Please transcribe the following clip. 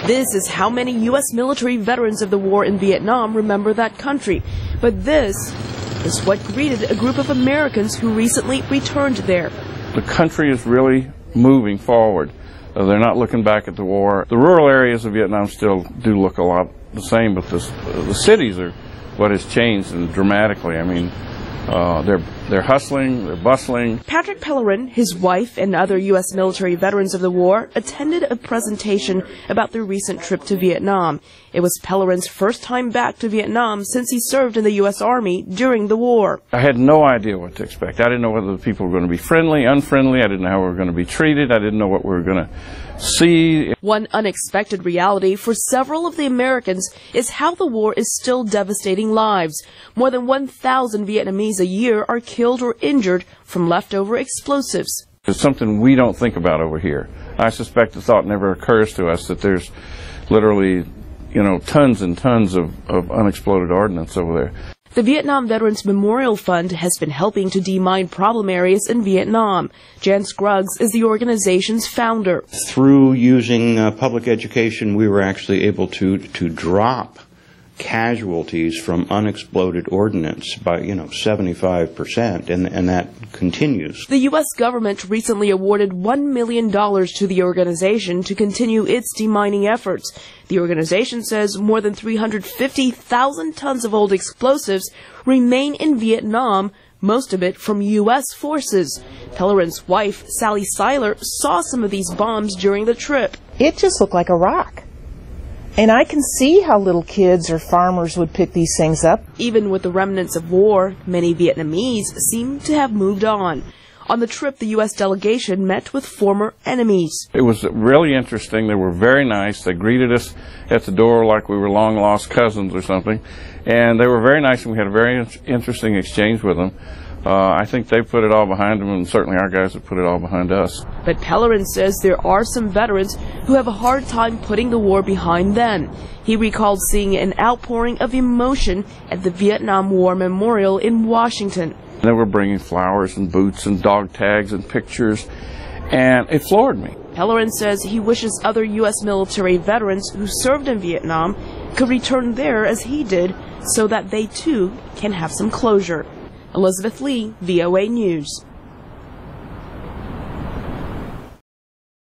This is how many U.S. military veterans of the war in Vietnam remember that country. But this is what greeted a group of Americans who recently returned there. The country is really moving forward. They're not looking back at the war. The rural areas of Vietnam still do look a lot the same, but the cities are what has changed dramatically. I mean, they're hustling, they're bustling. Patrick Pellerin, his wife, and other U.S. military veterans of the war attended a presentation about their recent trip to Vietnam. It was Pellerin's first time back to Vietnam since he served in the U.S. Army during the war. I had no idea what to expect. I didn't know whether the people were going to be friendly, unfriendly. I didn't know how we were going to be treated. I didn't know what we were going to see. One unexpected reality for several of the Americans is how the war is still devastating lives. More than 1,000 Vietnamese a year are killed or injured from leftover explosives. It's something we don't think about over here. I suspect the thought never occurs to us that there's literally, tons and tons of unexploded ordnance over there. The Vietnam Veterans Memorial Fund has been helping to demine problem areas in Vietnam. Jan Scruggs is the organization's founder. Through using public education, we were actually able to drop casualties from unexploded ordnance by 75%, and that continues. The U.S. government recently awarded $1 million to the organization to continue its demining efforts. The organization says more than 350,000 tons of old explosives remain in Vietnam, most of it from U.S. forces. Pellerin's wife, Sally Seiler, saw some of these bombs during the trip. It just looked like a rock. And I can see how little kids or farmers would pick these things up. Even with the remnants of war, many Vietnamese seem to have moved on. On the trip, the U.S. delegation met with former enemies. It was really interesting. They were very nice. They greeted us at the door like we were long-lost cousins or something. And they were very nice, and we had a very interesting exchange with them. I think they put it all behind them, and certainly our guys have put it all behind us. But Pellerin says there are some veterans who have a hard time putting the war behind them. He recalled seeing an outpouring of emotion at the Vietnam War Memorial in Washington. They were bringing flowers and boots and dog tags and pictures, and it floored me. Pellerin says he wishes other U.S. military veterans who served in Vietnam could return there as he did, so that they too can have some closure. Elizabeth Lee, VOA News.